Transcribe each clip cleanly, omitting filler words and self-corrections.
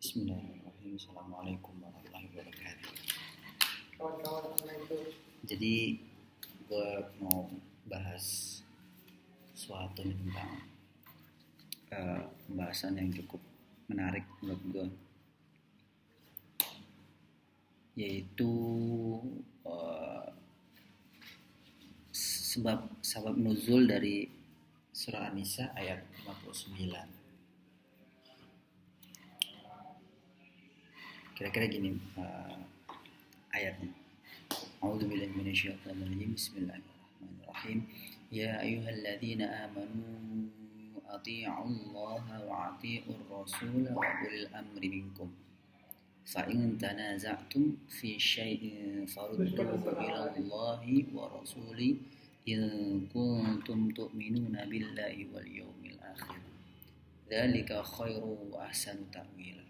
Bismillahirrahmanirrahim. Assalamualaikum warahmatullahi wabarakatuh. Kawan-kawan itu Jadi gue mau bahas suatu tentang pembahasan yang cukup menarik menurut gue, yaitu sebab nuzul dari surah An-Nisa ayat 59. Kira-kira gini ayatnya. A'udzubillahi minasyaitonir rajim. Bismillahirrahmanirrahim. Ya ayyuhalladzina amanu athi'ullaha wa athi'ur rasula wa ulil amri minkum. Fa in tanaza'tum fi syai'in farudduhu ila Allahi wa rasuli in kuntum tu'minuna billahi wal yawmil akhir. Dzalika khairu wa ahsanu ta'wila.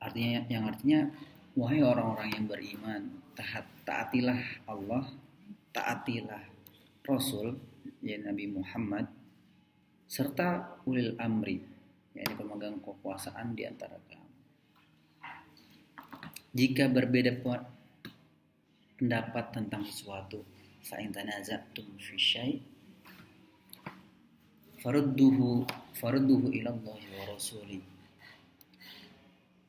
Artinya wahai orang-orang yang beriman, taatilah Allah, taatilah Rasul, ya Nabi Muhammad, serta ulil amri, yakni pemegang kekuasaan di antara kamu. Jika berbeda pendapat tentang sesuatu, fa in tanaza'tum fi syai' farudduhu ila Allah wa rasuli.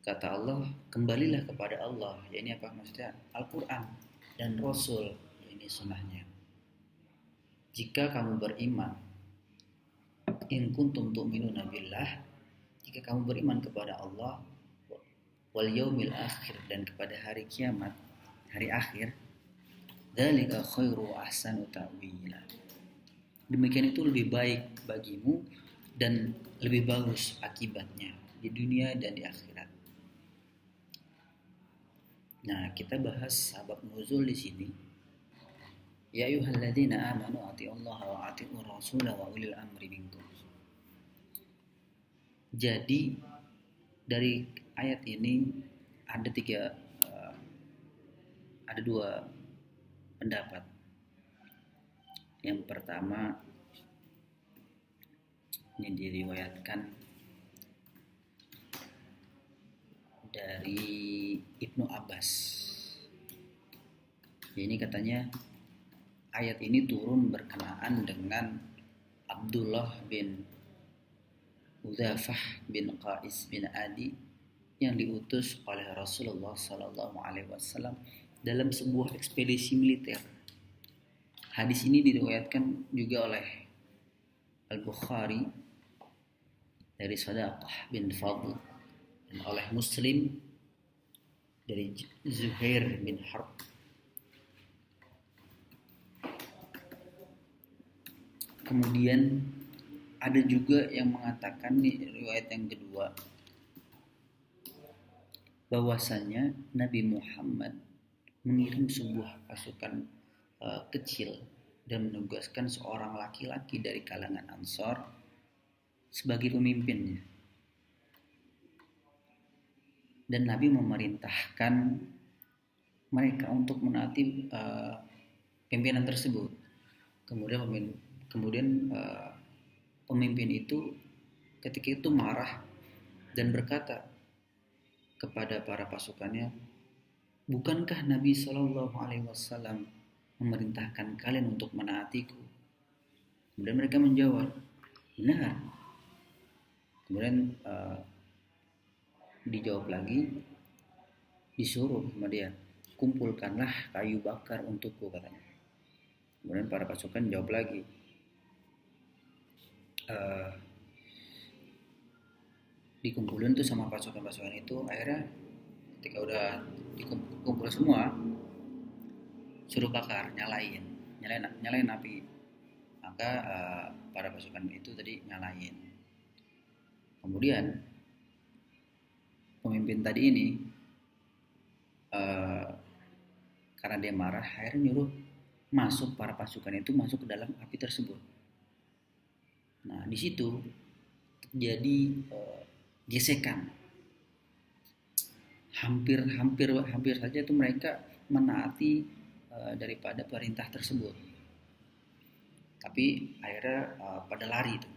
Kata Allah, kembalilah kepada Allah. Ya, ini apa maksudnya? Al-Quran dan Rasul. Ya, ini sunnahnya. Jika kamu beriman, in kuntum tu'minuna billah, jika kamu beriman kepada Allah, wal yaumil akhir, dan kepada hari kiamat, hari akhir, dzalika khairu ahsanu ta'wila. Demikian itu lebih baik bagimu dan lebih bagus akibatnya di dunia dan di akhirat. Nah, kita bahas sabab nuzul di sini. Ya ayyuhalladzina amanu atiullaha wa atiur rasula wa ulil amri minkum. Jadi dari ayat ini ada dua pendapat. Yang pertama, ini diriwayatkan dari Ibnu Abbas. Ini katanya ayat ini turun berkenaan dengan Abdullah bin Udzafah bin Qais bin Adi yang diutus oleh Rasulullah SAW dalam sebuah ekspedisi militer. Hadis ini diriwayatkan juga oleh Al-Bukhari dari Sadaqah bin Fadl dan oleh Muslim dari Zuhair bin Harb. Kemudian ada juga yang mengatakan di riwayat yang kedua bahwasanya Nabi Muhammad mengirim sebuah pasukan kecil dan menugaskan seorang laki-laki dari kalangan Ansor sebagai pemimpinnya. Dan Nabi memerintahkan mereka untuk menaati pimpinan tersebut. Kemudian pemimpin itu ketika itu marah dan berkata kepada para pasukannya, bukankah Nabi SAW memerintahkan kalian untuk menaatiku? Kemudian mereka menjawab, benar. Kemudian dijawab lagi, disuruh sama dia, kumpulkanlah kayu bakar untukku, katanya. Kemudian para pasukan jawab lagi, dikumpulin tuh sama pasukan-pasukan itu. Akhirnya ketika udah dikumpul semua, suruh bakar, nyalain api. Maka para pasukan itu tadi nyalain. Kemudian pemimpin tadi ini karena dia marah, akhirnya nyuruh para pasukan itu masuk ke dalam api tersebut. Nah, di situ terjadi gesekan. Hampir saja itu mereka menaati daripada perintah tersebut. Tapi akhirnya pada lari itu.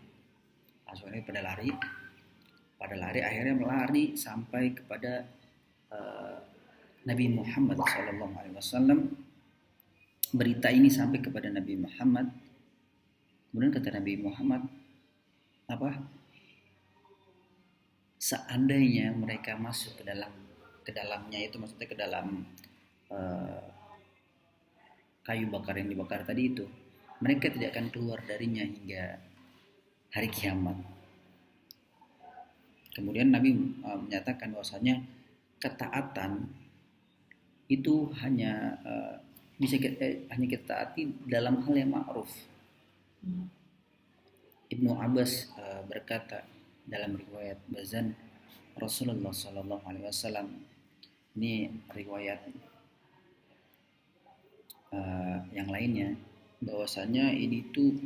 pasukan ini pada lari akhirnya melari sampai kepada Nabi Muhammad SAW. Berita ini sampai kepada Nabi Muhammad. Kemudian kata Nabi Muhammad, seandainya mereka masuk ke dalamnya, itu maksudnya ke dalam kayu bakar yang dibakar tadi itu, mereka tidak akan keluar darinya hingga hari kiamat. Kemudian Nabi menyatakan bahwasanya ketaatan itu hanya hanya kita taati dalam hal yang ma'ruf. Ibnu Abbas berkata dalam riwayat Bazan, Rasulullah SAW, ini riwayat yang lainnya, bahwasanya ini tuh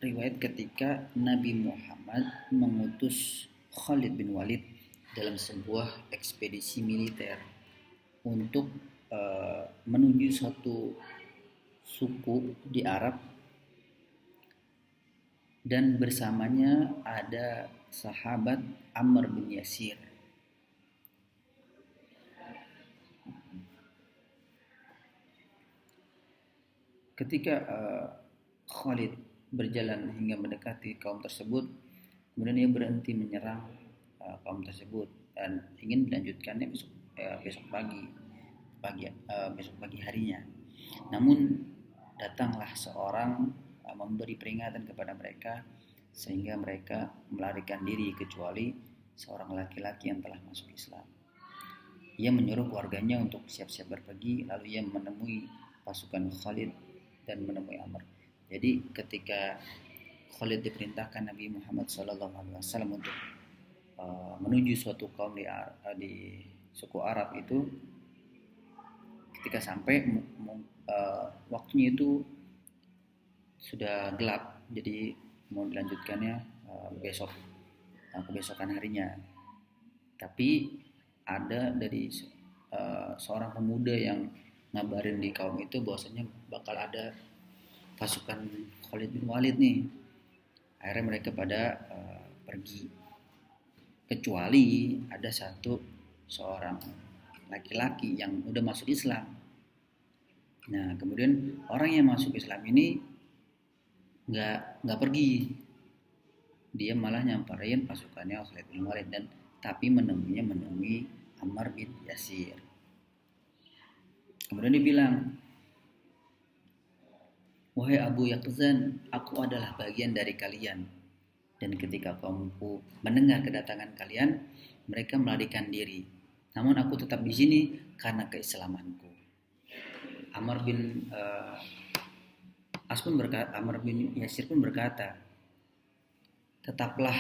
riwayat ketika Nabi Muhammad mengutus Khalid bin Walid dalam sebuah ekspedisi militer untuk menuju suatu suku di Arab, dan bersamanya ada sahabat Amr bin Yasir. Ketika Khalid berjalan hingga mendekati kaum tersebut, kemudian ia berhenti menyerang kaum tersebut dan ingin melanjutkannya besok pagi harinya. Namun datanglah seorang memberi peringatan kepada mereka sehingga mereka melarikan diri, kecuali seorang laki-laki yang telah masuk Islam. Ia menyuruh keluarganya untuk siap-siap berpergi, lalu ia menemui pasukan Khalid dan menemui Amr. Jadi ketika Khalid diperintahkan Nabi Muhammad SAW untuk menuju suatu kaum di suku Arab itu, ketika sampai waktunya itu sudah gelap, jadi mau dilanjutkannya kebesokan harinya. Tapi ada dari seorang pemuda yang ngabarin di kaum itu bahwasanya bakal ada pasukan Khalid bin Walid nih. Akhirnya mereka pada pergi, kecuali ada seorang laki-laki yang udah masuk Islam. Nah, kemudian orang yang masuk Islam ini nggak pergi, dia malah nyamperin pasukannya Khalid bin Walid, dan tapi menemui Ammar bin Yasir. Kemudian dibilang, wahai Abu Yaqzan, aku adalah bagian dari kalian, dan ketika kaumku mendengar kedatangan kalian, mereka melarikan diri. Namun aku tetap di sini karena keislamanku. Ammar bin Yasir pun berkata, tetaplah,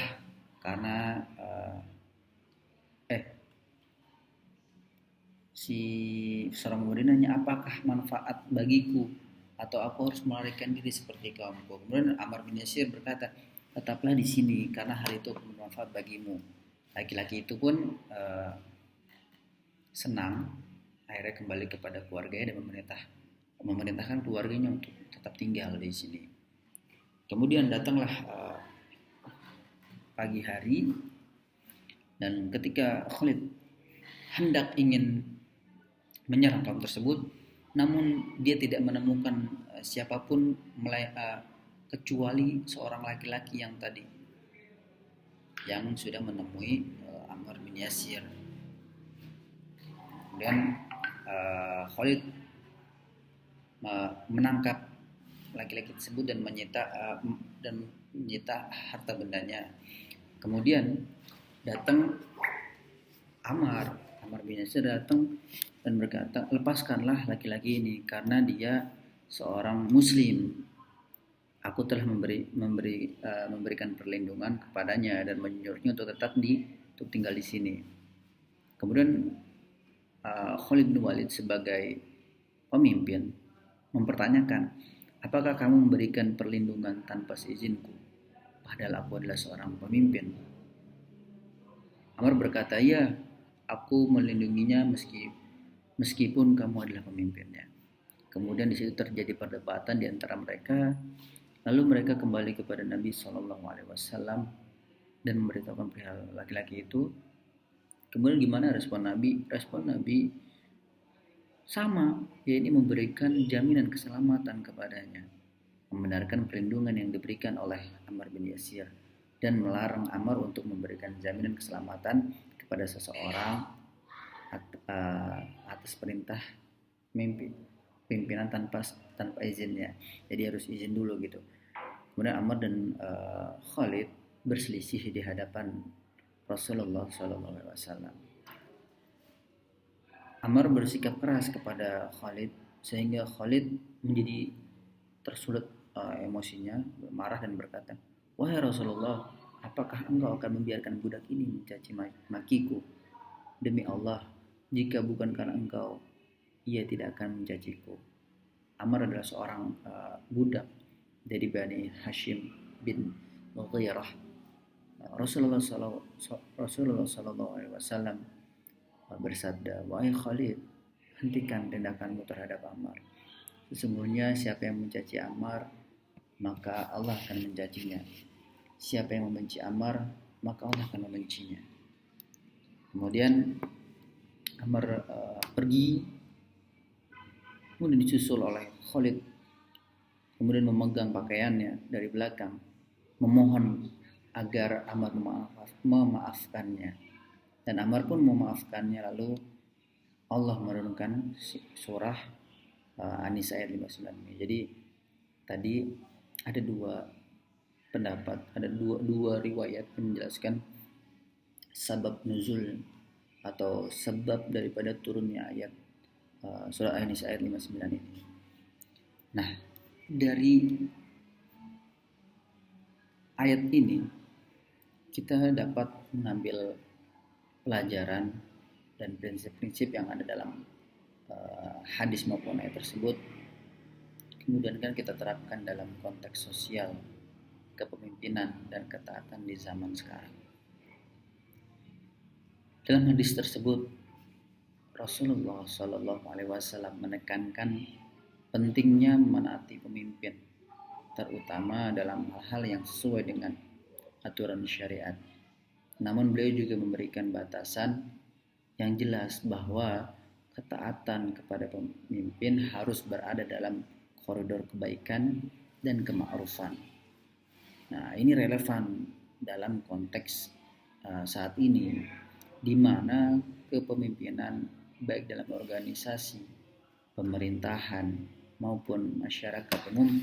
karena si seorang murid nanya, apakah manfaat bagiku atau aku harus melarikan diri seperti kaumku? Kemudian Ammar bin Yasir berkata, tetaplah di sini karena hal itu bermanfaat bagimu. Laki-laki itu pun senang, akhirnya kembali kepada keluarganya dan memerintahkan keluarganya untuk tetap tinggal di sini. Kemudian datanglah pagi hari, dan ketika Khalid hendak ingin menyerang kaum tersebut, namun dia tidak menemukan siapapun kecuali seorang laki-laki yang tadi yang sudah menemui Ammar bin Yasir. Kemudian Khalid menangkap laki-laki tersebut dan menyita harta bendanya. Kemudian datang Ammar bin Yasir datang dan berkata, lepaskanlah laki-laki ini karena dia seorang muslim. Aku telah memberikan perlindungan kepadanya dan menyuruhnya untuk tetap untuk tinggal di sini. Kemudian Khalid bin Walid sebagai pemimpin mempertanyakan, apakah kamu memberikan perlindungan tanpa seizinku? Padahal aku adalah seorang pemimpin. Ammar berkata, ya, aku melindunginya meskipun kamu adalah pemimpinnya. Kemudian di situ terjadi perdebatan di antara mereka. Lalu mereka kembali kepada Nabi SAW dan memberitahukan perihal laki-laki itu. Kemudian gimana respon Nabi? Respon Nabi sama, yaitu memberikan jaminan keselamatan kepadanya, membenarkan perlindungan yang diberikan oleh Ammar bin Yasir, dan melarang Ammar untuk memberikan jaminan keselamatan kepada seseorang atas perintah pimpinan tanpa izinnya. Jadi harus izin dulu gitu. Kemudian Ammar dan Khalid berselisih di hadapan Rasulullah SAW. Ammar bersikap keras kepada Khalid sehingga Khalid menjadi tersulut emosinya, marah dan berkata, "Wahai Rasulullah, apakah engkau akan membiarkan budak ini mencaci makiku? Demi Allah, jika bukan karena engkau, ia tidak akan mencaciku." Ammar adalah seorang budak dari Bani Hashim bin Mughirah. Rasulullah SAW bersabda, "Wahai Khalid, hentikan tindakanmu terhadap Ammar. Sesungguhnya siapa yang mencaci Ammar, maka Allah akan mencacinya. Siapa yang membenci Ammar, maka Allah akan membencinya." Kemudian Ammar pergi, kemudian disusul oleh Khalid, kemudian memegang pakaiannya dari belakang, memohon agar Ammar memaafkannya. Dan Ammar pun memaafkannya. Lalu Allah menurunkan surah An-Nisa ayat 59 ini. Jadi tadi ada dua pendapat, ada dua riwayat yang menjelaskan sabab nuzul atau sebab daripada turunnya ayat surah An-Nisa ayat 59 ini. Nah, dari ayat ini kita dapat mengambil pelajaran dan prinsip-prinsip yang ada dalam hadis maupun ayat tersebut. Kemudian kan kita terapkan dalam konteks sosial, kepemimpinan dan ketaatan di zaman sekarang. Dalam hadis tersebut Rasulullah SAW menekankan pentingnya menaati pemimpin, terutama dalam hal-hal yang sesuai dengan aturan syariat. Namun beliau juga memberikan batasan yang jelas bahwa ketaatan kepada pemimpin harus berada dalam koridor kebaikan dan kema'rufan. Nah, ini relevan dalam konteks saat ini, di mana kepemimpinan baik dalam organisasi, pemerintahan maupun masyarakat umum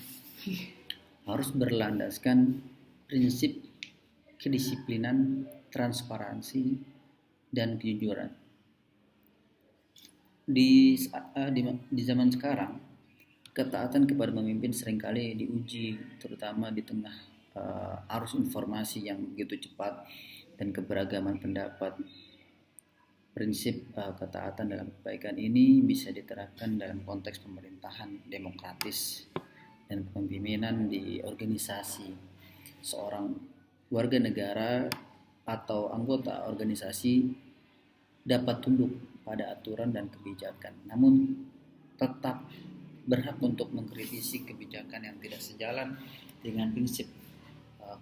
harus berlandaskan prinsip kedisiplinan, transparansi, dan kejujuran. Di zaman sekarang, ketaatan kepada pemimpin seringkali diuji, terutama di tengah arus informasi yang begitu cepat dan keberagaman pendapat. Prinsip ketaatan dalam kebaikan ini bisa diterapkan dalam konteks pemerintahan demokratis dan kepemimpinan di organisasi. Seorang warga negara atau anggota organisasi dapat tunduk pada aturan dan kebijakan, namun tetap berhak untuk mengkritisi kebijakan yang tidak sejalan dengan prinsip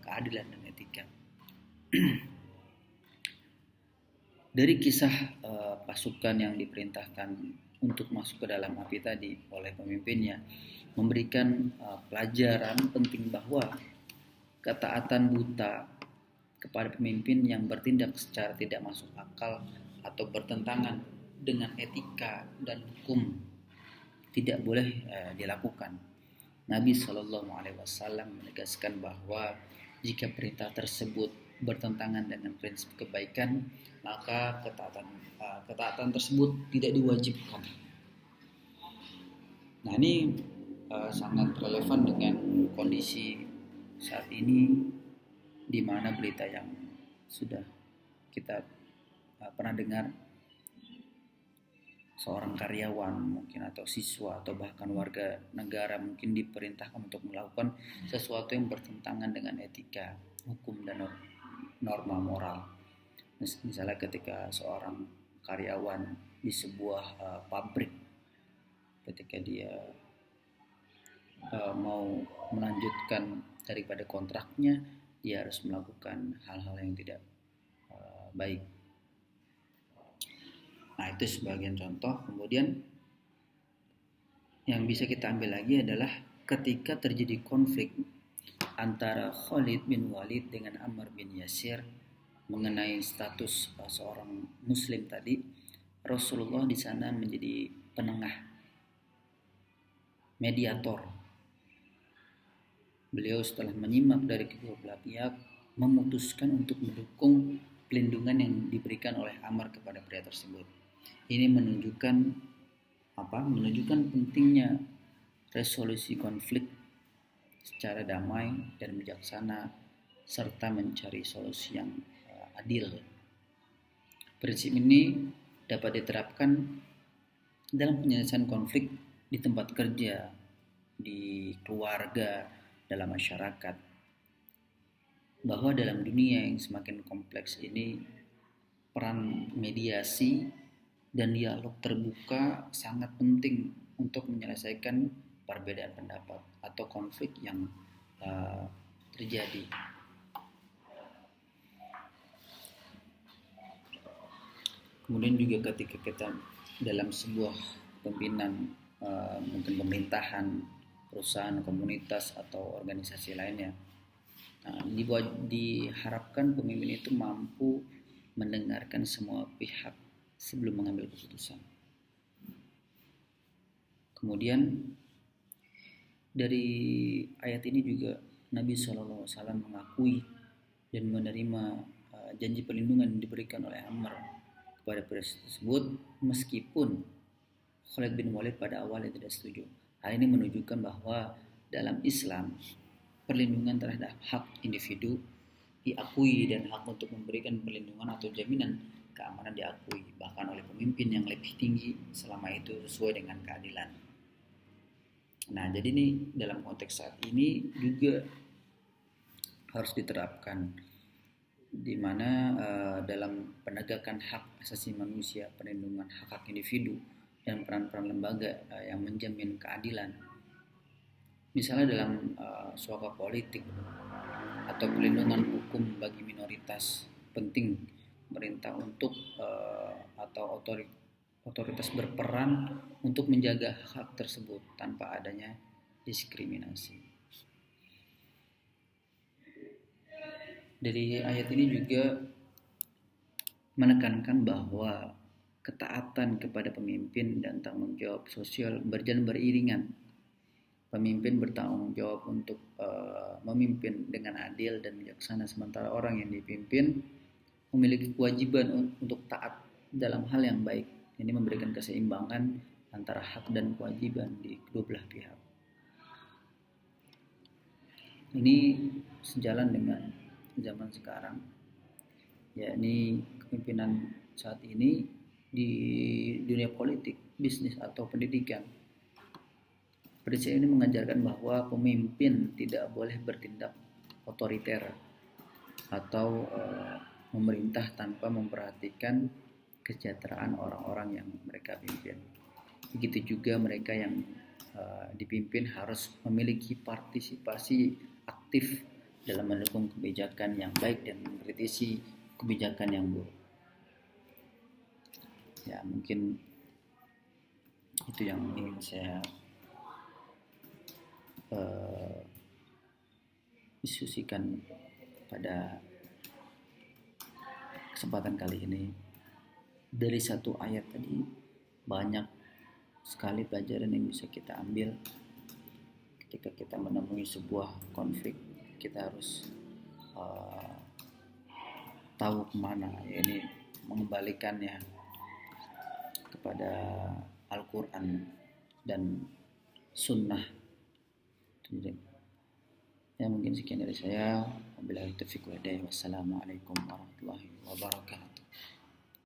keadilan dan etika. Dari kisah pasukan yang diperintahkan untuk masuk ke dalam api tadi oleh pemimpinnya, memberikan pelajaran penting bahwa ketaatan buta kepada pemimpin yang bertindak secara tidak masuk akal atau bertentangan dengan etika dan hukum tidak boleh dilakukan. Nabi SAW menegaskan bahwa jika perintah tersebut bertentangan dengan prinsip kebaikan, maka ketaatan tersebut tidak diwajibkan. Nah, ini sangat relevan dengan kondisi saat ini, di mana berita yang sudah kita pernah dengar, seorang karyawan mungkin atau siswa atau bahkan warga negara mungkin diperintahkan untuk melakukan sesuatu yang bertentangan dengan etika, hukum dan norma moral. Misalnya ketika seorang karyawan di sebuah pabrik, ketika dia mau melanjutkan daripada kontraknya, dia harus melakukan hal-hal yang tidak baik. Nah, itu sebagian contoh. Kemudian yang bisa kita ambil lagi adalah ketika terjadi konflik antara Khalid bin Walid dengan Ammar bin Yasir mengenai status seorang muslim tadi, Rasulullah di sana menjadi penengah, mediator. Beliau setelah menyimak dari kedua belah pihak memutuskan untuk mendukung pelindungan yang diberikan oleh Ammar kepada pria tersebut. Ini menunjukkan pentingnya resolusi konflik secara damai dan bijaksana serta mencari solusi yang adil. Prinsip ini dapat diterapkan dalam penyelesaian konflik di tempat kerja, di keluarga, dalam masyarakat. Bahwa dalam dunia yang semakin kompleks ini, peran mediasi dan dialog terbuka sangat penting untuk menyelesaikan perbedaan pendapat atau konflik yang terjadi. Kemudian juga ketika kita dalam sebuah pimpinan, mungkin pemerintahan, perusahaan, komunitas atau organisasi lainnya, diharapkan pemimpin itu mampu mendengarkan semua pihak sebelum mengambil keputusan. Kemudian dari ayat ini juga Nabi SAW mengakui dan menerima janji perlindungan yang diberikan oleh Ammar kepada pria tersebut, meskipun Khalid bin Walid pada awalnya tidak setuju. Hal ini menunjukkan bahwa dalam Islam perlindungan terhadap hak individu diakui dan hak untuk memberikan perlindungan atau jaminan keamanan diakui bahkan oleh pemimpin yang lebih tinggi selama itu sesuai dengan keadilan. Nah, jadi ini dalam konteks saat ini juga harus diterapkan, di mana dalam penegakan hak asasi manusia, perlindungan hak-hak individu dan peran-peran lembaga yang menjamin keadilan. Misalnya dalam suaka politik atau perlindungan hukum bagi minoritas, penting pemerintah untuk atau otoritas berperan untuk menjaga hak tersebut tanpa adanya diskriminasi. Dari ayat ini juga menekankan bahwa ketaatan kepada pemimpin dan tanggung jawab sosial berjalan beriringan. Pemimpin bertanggung jawab untuk memimpin dengan adil dan bijaksana, sementara orang yang dipimpin memiliki kewajiban untuk taat dalam hal yang baik. Ini memberikan keseimbangan antara hak dan kewajiban di kedua belah pihak. Ini sejalan dengan zaman sekarang, yakni kepemimpinan saat ini di dunia politik, bisnis atau pendidikan. Prinsip ini mengajarkan bahwa pemimpin tidak boleh bertindak otoriter atau memerintah tanpa memperhatikan kesejahteraan orang-orang yang mereka pimpin. Begitu juga mereka yang dipimpin harus memiliki partisipasi aktif dalam mendukung kebijakan yang baik dan mengkritisi kebijakan yang buruk. Ya, mungkin itu yang ingin saya diskusikan pada kesempatan kali ini. Dari satu ayat tadi banyak sekali pelajaran yang bisa kita ambil. Ketika kita menemui sebuah konflik, kita harus tahu kemana, ini mengembalikannya kepada Al-Quran dan Sunnah. Ya, mungkin sekian dari saya. Wabillahi taufiq wal hidayah. Wassalamualaikum warahmatullahi wabarakatuh.